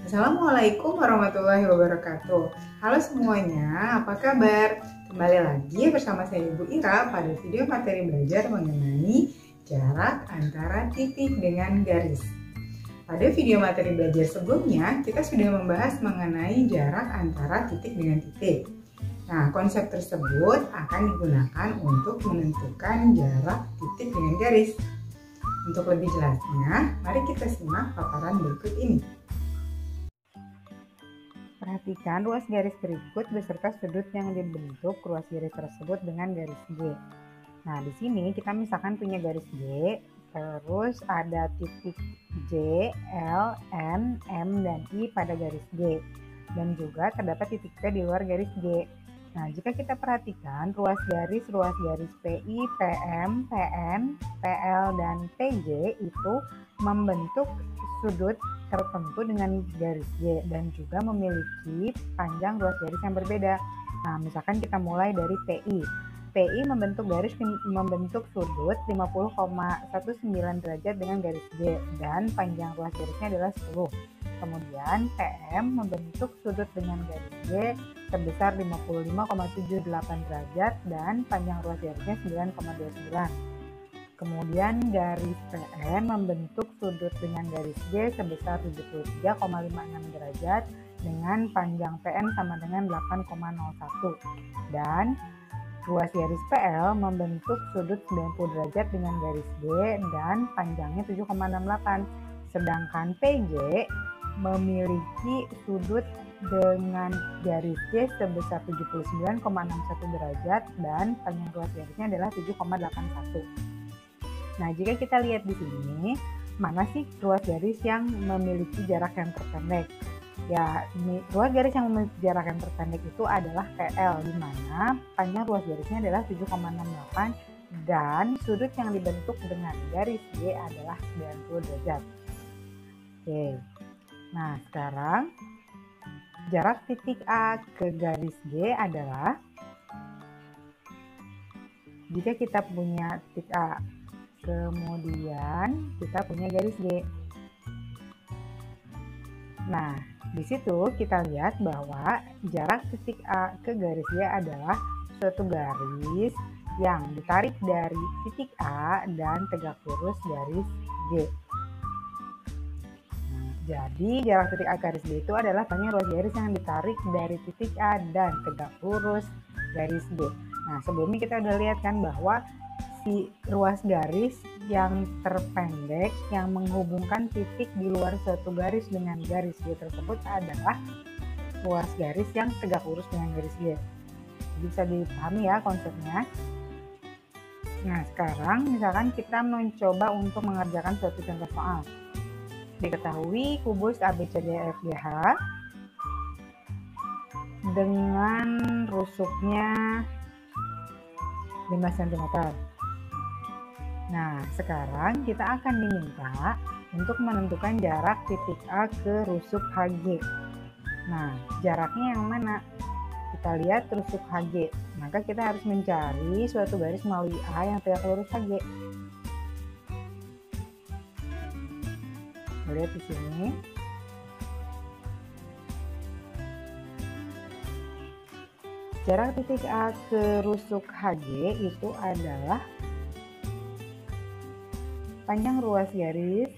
Assalamualaikum warahmatullahi wabarakatuh. Halo semuanya, apa kabar? Kembali lagi bersama saya Ibu Ira pada video materi belajar mengenai jarak antara titik dengan garis. Pada video materi belajar sebelumnya, kita sudah membahas mengenai jarak antara titik dengan titik. Nah, konsep tersebut akan digunakan untuk menentukan jarak titik dengan garis. Untuk lebih jelasnya, mari kita simak paparan berikut ini. Perhatikan ruas garis berikut beserta sudut yang dibentuk ruas garis tersebut dengan garis G. Nah, di sini kita misalkan punya garis G, terus ada titik J, L, N, M, dan I pada garis G. Dan juga terdapat titik P di luar garis G. Nah, jika kita perhatikan ruas garis PI, PM, PN, PL, dan PJ itu membentuk sudut tertentu dengan garis G dan juga memiliki panjang ruas garis yang berbeda. Nah, misalkan kita mulai dari PI. PI membentuk sudut 50,19 derajat dengan garis G dan panjang ruas garisnya adalah 10. Kemudian PM membentuk sudut dengan garis G sebesar 55,78 derajat dan panjang ruas garisnya 9,29. Kemudian garis PN membentuk sudut dengan garis G sebesar 73,56 derajat dengan panjang PN sama dengan 8,01. Dan ruas garis PL membentuk sudut 90 derajat dengan garis G dan panjangnya 7,68. Sedangkan PJ memiliki sudut dengan garis G sebesar 79,61 derajat dan panjang ruas garisnya adalah 7,81. Nah, jika kita lihat di sini, mana sih ruas garis yang memiliki jarak yang terpendek? Ya, ruas garis yang memiliki jarak yang terpendek itu adalah PL, di mana panjang ruas garisnya adalah 7,68 dan sudut yang dibentuk dengan garis G adalah 90 derajat. Oke. Nah, sekarang jarak titik A ke garis G adalah, jika kita punya titik A, kemudian kita punya garis G. Nah, di situ kita lihat bahwa jarak titik A ke garis G adalah suatu garis yang ditarik dari titik A dan tegak lurus garis G. Jadi jarak titik A garis B itu adalah panjang ruas garis yang ditarik dari titik A dan tegak lurus garis B. Nah, sebelumnya kita udah lihat kan bahwa si ruas garis yang terpendek yang menghubungkan titik di luar suatu garis dengan garis G tersebut adalah ruas garis yang tegak lurus dengan garis G. Jadi bisa dipahami ya konsepnya. Nah, sekarang misalkan kita mencoba untuk mengerjakan suatu contoh soal. Diketahui kubus ABCDEFGH dengan rusuknya 5 cm. Nah, sekarang kita akan diminta untuk menentukan jarak titik A ke rusuk HG. Nah, jaraknya yang mana? Kita lihat rusuk HG. Maka kita harus mencari suatu garis melalui A yang tegak lurus HG. Lihat di sini. Jarak titik A ke rusuk HG itu adalah panjang ruas garis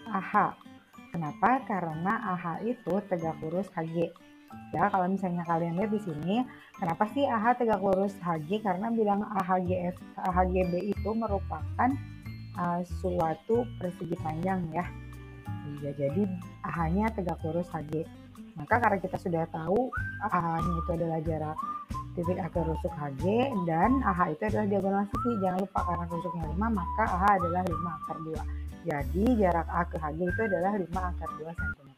AH. Kenapa? Karena AH itu tegak lurus HG. Ya, kalau misalnya kalian lihat di sini, kenapa sih AH tegak lurus HG? Karena bilang AHGB itu merupakan suatu persegi panjang ya. Ya, jadi AH-nya tegak lurus HG. Maka karena kita sudah tahu AH-nya itu adalah jarak titik A ke rusuk HG dan AH itu adalah diagonal sisi. Jangan lupa karena rusuknya 5 maka AH adalah 5 akar 2. Jadi jarak A ke HG itu adalah 5 akar 2 cm.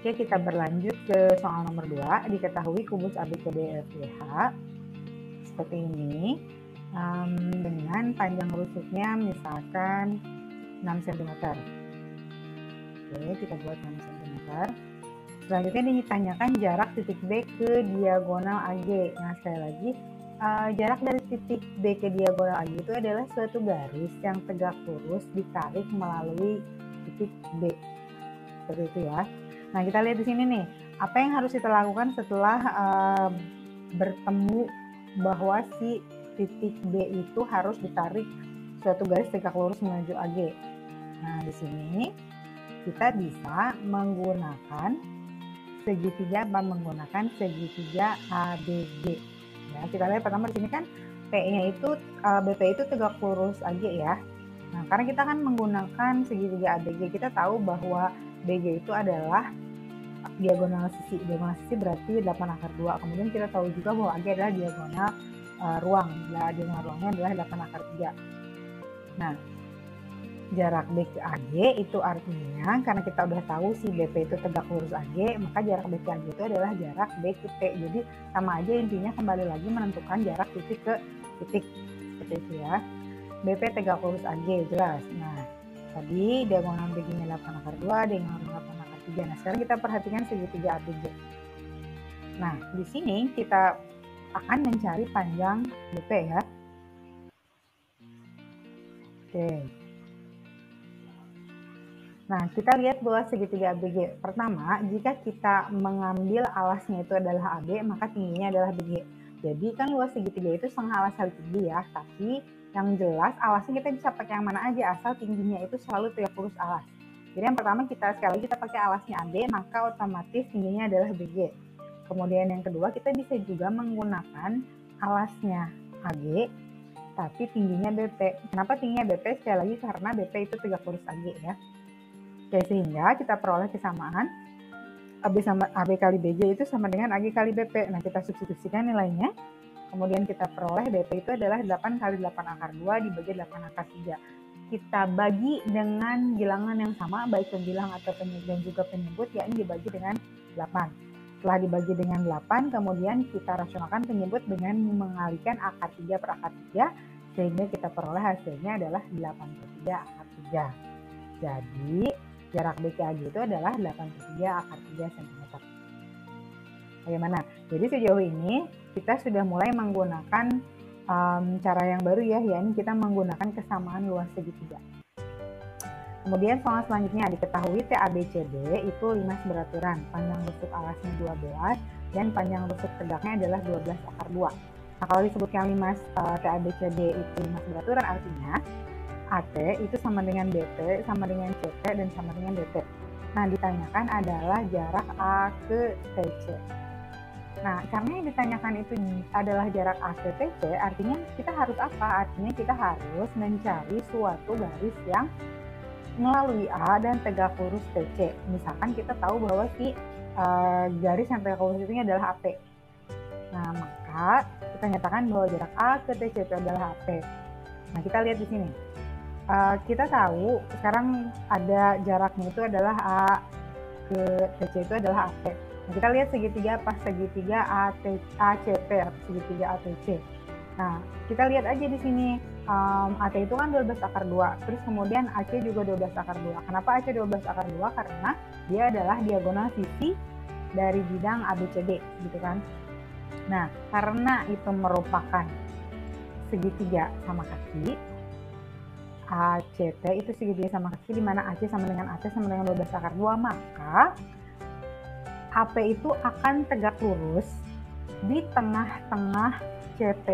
Oke, kita berlanjut ke soal nomor 2. Diketahui kubus ABCDEFGH seperti ini dengan panjang rusuknya misalkan 6 cm. Oke, kita buat 6 cm. Selanjutnya ditanyakan jarak titik B ke diagonal AG. Nah, sekali lagi, jarak dari titik B ke diagonal AG itu adalah suatu garis yang tegak lurus ditarik melalui titik B. seperti itu ya. Nah, kita lihat di sini nih, apa yang harus kita lakukan setelah bertemu bahwa si titik B itu harus ditarik suatu garis tegak lurus menuju AG. Nah, di sini kita bisa menggunakan segitiga ABG. Ya, kita lihat pertama di sini kan P-nya itu BP itu tegak lurus AG ya. Nah, karena kita kan menggunakan segitiga ABG, kita tahu bahwa BG itu adalah diagonal sisi. Diagonal sisi berarti 8/2. Kemudian kita tahu juga bahwa AG adalah diagonal ruang. Diagonal ruangnya adalah 8/3. Nah, jarak B ke AG itu artinya karena kita udah tahu si BP itu tegak lurus AG, maka jarak B ke AG itu adalah jarak B ke P. Jadi sama aja, intinya kembali lagi menentukan jarak titik ke titik seperti itu ya. BP tegak lurus AG jelas. Nah, tadi diagonal BG-nya 8/2, diagonal 8/3. Nah, sekarang kita perhatikan segitiga ABG. Nah, di sini kita akan mencari panjang BP ya. Oke. Nah, kita lihat bahwa segitiga ABG. Pertama, jika kita mengambil alasnya itu adalah AB, maka tingginya adalah BG. Jadi kan luas segitiga itu setengah alas kali tinggi ya, tapi yang jelas alasnya kita bisa pakai yang mana aja asal tingginya itu selalu tegak lurus alas. Jadi yang pertama sekali lagi kita pakai alasnya AB, maka otomatis tingginya adalah BG. Kemudian yang kedua, kita bisa juga menggunakan alasnya AG, tapi tingginya BP. Kenapa tingginya BP? Sekali lagi karena BP itu tegak lurus AG ya. Oke, sehingga kita peroleh kesamaan AB kali BG itu sama dengan AG kali BP. Nah, kita substitusikan nilainya. Kemudian kita peroleh BP itu adalah 8 kali 8/2 dibagi 8/3. Kita bagi dengan bilangan yang sama, baik pembilang atau dan juga penyebut, yakni dibagi dengan 8. Setelah dibagi dengan 8, kemudian kita rasionalkan penyebut dengan mengalihkan akar 3 per akar 3, sehingga kita peroleh hasilnya adalah 8/3 akar 3. Jadi, jarak B ke AG itu adalah 8/3 akar 3 cm. Bagaimana? Jadi sejauh ini kita sudah mulai menggunakan cara yang baru ya, yakni kita menggunakan kesamaan luas segitiga. Kemudian soal selanjutnya diketahui TABCD itu limas beraturan, panjang rusuk alasnya 12 dan panjang rusuk tegaknya adalah 12/2. Nah, kalau disebutkan limas TABCD itu limas beraturan artinya AT itu sama dengan BP, sama dengan CT, dan sama dengan DT. Nah, ditanyakan adalah jarak A ke TC. Nah, karena yang ditanyakan itu adalah jarak A ke TC, artinya kita harus apa? Artinya kita harus mencari suatu garis yang melalui A dan tegak lurus TC. Misalkan kita tahu bahwa si garis yang tegak lurus itu adalah AP. Nah, maka kita nyatakan bahwa jarak A ke TC itu adalah AP. Nah, kita lihat di sini. Kita tahu sekarang ada jaraknya itu adalah A ke TC itu adalah AP. Nah, kita lihat segitiga pas segitiga ACP atau segitiga ATC. Nah, kita lihat aja di sini AT itu kan 12/2, terus kemudian AC juga 12/2. Kenapa AC 12/2? Karena dia adalah diagonal sisi dari bidang ABCD gitu kan. Nah, karena itu merupakan segitiga sama kaki, ACT itu segitiga sama kaki, di mana AC sama dengan AT sama dengan 12/2, maka AP itu akan tegak lurus di tengah-tengah CT.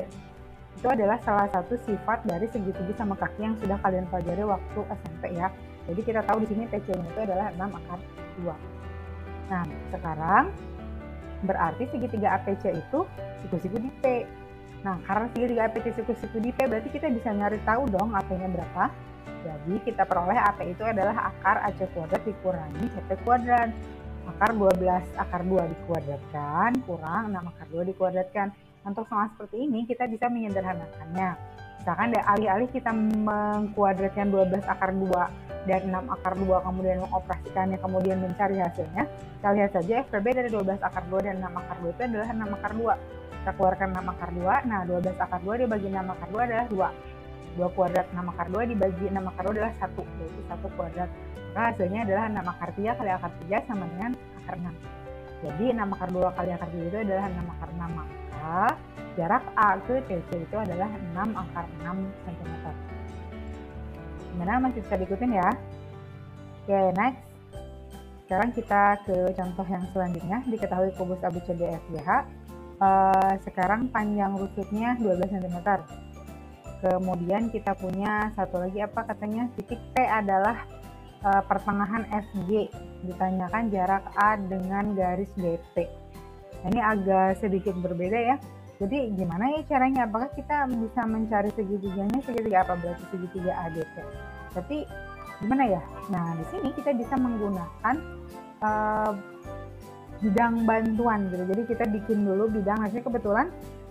Itu adalah salah satu sifat dari segitiga sama kaki yang sudah kalian pelajari waktu SMP ya. Jadi kita tahu di sini TC-nya itu adalah 6/2. Nah, sekarang berarti segitiga APC itu siku-siku di P. Nah, karena segitiga APC siku-siku di P, berarti kita bisa nyari tahu dong AP-nya berapa. Jadi kita peroleh AP itu adalah akar AC kuadrat dikurangi CT kuadrat. Akar 12/2 dikuadratkan kurang 6/2 dikuadratkan. Untuk soal seperti ini kita bisa menyederhanakannya. Misalkan alih-alih kita mengkuadratkan 12/2 dan 6/2 kemudian mengoperasikannya kemudian mencari hasilnya, kita lihat saja FPB dari 12/2 dan 6/2 itu adalah 6/2. Kita keluarkan 6/2, nah 12/2 dibagi 6/2 adalah 2. 2 kuadrat 6/2 dibagi 6/2 adalah 1, yaitu 1 kuadrat. Maka hasilnya adalah 6/3 kali akar 3 sama dengan akar 6. Jadi 6/2 kali akar 3 itu adalah 6/6. Maka jarak A ke TC itu adalah 6/6 cm. Gimana, masih bisa diikutin ya? Oke, next. sekarang kita ke contoh yang selanjutnya. Diketahui kubus ABCDFGH. Sekarang panjang rusuknya 12 cm. Kemudian kita punya satu lagi apa katanya, titik P adalah pertengahan FG. Ditanyakan jarak A dengan garis DP. Ini agak sedikit berbeda ya. Jadi gimana ya caranya? Apakah kita bisa mencari segitiganya? Segitiga apa berarti segitiga ADP? Tapi gimana ya? Nah, di sini kita bisa menggunakan bidang bantuan gitu. Jadi kita bikin dulu bidang. Hasilnya kebetulan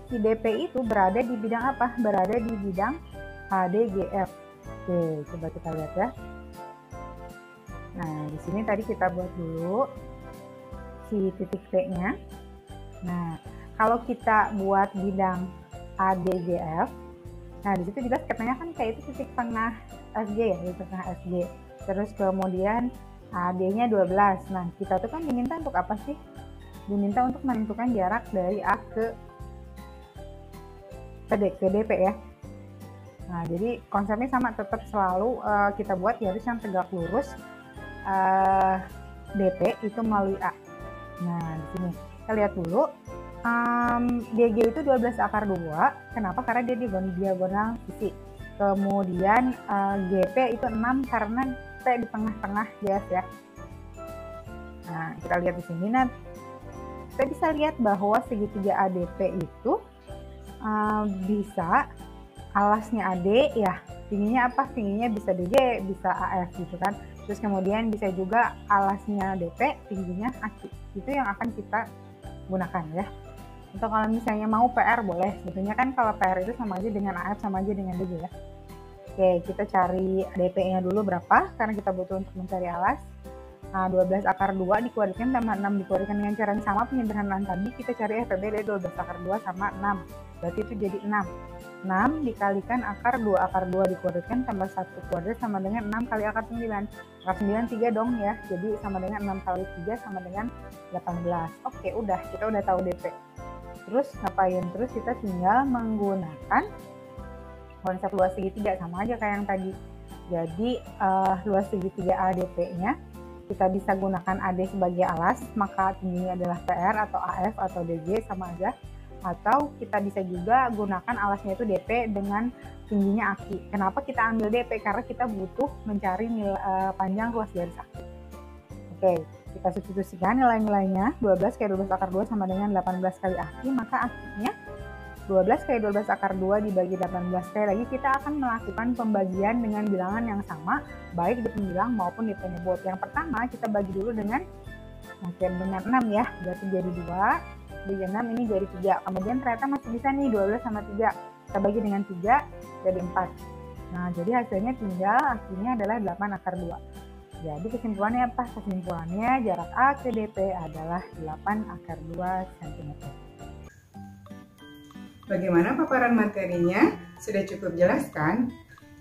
si DP itu berada di bidang apa? Berada di bidang ADGF. Oke, coba kita lihat ya. Nah, di sini tadi kita buat dulu si titik P-nya. Nah, kalau kita buat bidang ADGF, nah di situ jelas katanya kan kayak itu titik tengah SG ya, titik tengah SG. Terus kemudian AD-nya 12. Nah, kita tuh kan diminta untuk apa sih? Diminta untuk menentukan jarak dari A ke DP ya. Nah, jadi konsepnya sama, tetap selalu kita buat garis yang tegak lurus DP itu melalui A. Nah, di sini kita lihat dulu. DG itu 12 akar 2. Kenapa? Karena dia diagonal sisi. Kemudian GP itu 6 karena P di tengah-tengah guys ya. Nah, kita lihat di sini. Nah, kita bisa lihat bahwa segitiga ADP itu bisa alasnya AD ya. Tingginya apa? Tingginya bisa DG, bisa AF gitu kan. Terus kemudian bisa juga alasnya DP, tingginya AQ. Itu yang akan kita gunakan ya. Untuk kalau misalnya mau PR boleh, sebetulnya kan kalau PR itu sama aja dengan AF, sama aja dengan DG ya. Oke, kita cari DP-nya dulu berapa, karena kita butuh untuk mencari alas. Nah, 12 akar 2 dikuadratkan tambah 6 dikuadratkan dengan cara yang sama penyederhanaan tadi, kita cari FPB dari 12 akar 2 sama 6. Berarti itu jadi 6. 6 dikalikan akar 2 dikuadratkan tambah 1 kuadrat sama dengan 6 kali akar 9. Akar 9 3 dong ya, jadi sama dengan 6 kali 3 sama dengan 18. Oke, udah, kita udah tahu DP. Terus ngapain? Terus kita tinggal menggunakan konsep luas segitiga, sama aja kayak yang tadi. Jadi luas segitiga ADP-nya kita bisa gunakan AD sebagai alas, maka tingginya adalah PR atau AF atau DG sama aja. Atau kita bisa juga gunakan alasnya itu DP dengan tingginya AKI. Kenapa kita ambil DP? Karena kita butuh mencari panjang ruas garis AKI. Oke, kita substitusikan nilai-nilainya. 12 kali 12 akar 2 sama dengan 18 kali AKI, maka AKI-nya 12 kali 12 akar 2 dibagi 18. Sekali lagi kita akan melakukan pembagian dengan bilangan yang sama, baik di pembilang maupun di penyebut. Yang pertama kita bagi dulu dengan 6 ya, berarti jadi 2, bagi 6 ini jadi 3. Kemudian ternyata masih bisa nih 12 sama 3, kita bagi dengan 3 jadi 4. Nah, jadi hasilnya tinggal akhirnya adalah 8 akar 2. Jadi kesimpulannya apa? Kesimpulannya jarak A ke DP adalah 8 akar 2 cm. Bagaimana paparan materinya? Sudah cukup jelas kan?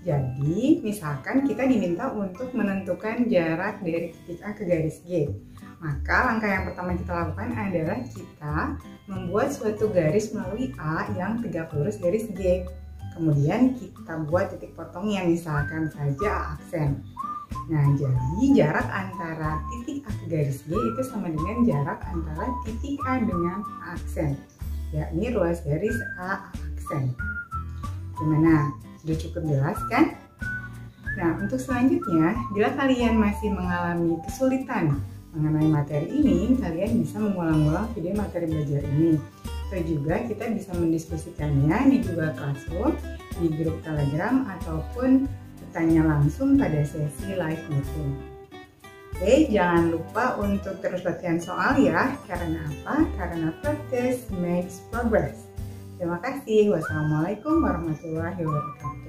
Jadi, misalkan kita diminta untuk menentukan jarak dari titik A ke garis G. Maka langkah yang pertama kita lakukan adalah kita membuat suatu garis melalui A yang tegak lurus garis G. Kemudian kita buat titik potongnya, misalkan saja A aksen. Nah, jadi jarak antara titik A ke garis G itu sama dengan jarak antara titik A dengan A aksen, yakni ruas garis A aksen. Gimana? Sudah cukup jelas kan? Nah, untuk selanjutnya, bila kalian masih mengalami kesulitan mengenai materi ini, kalian bisa mengulang-ulang video materi belajar ini. Atau juga kita bisa mendiskusikannya di Google Classroom, di grup Telegram, ataupun bertanya langsung pada sesi live meeting. Oke, jangan lupa untuk terus latihan soal ya. Karena apa? Karena practice makes progress. Terima kasih. Wassalamualaikum warahmatullahi wabarakatuh.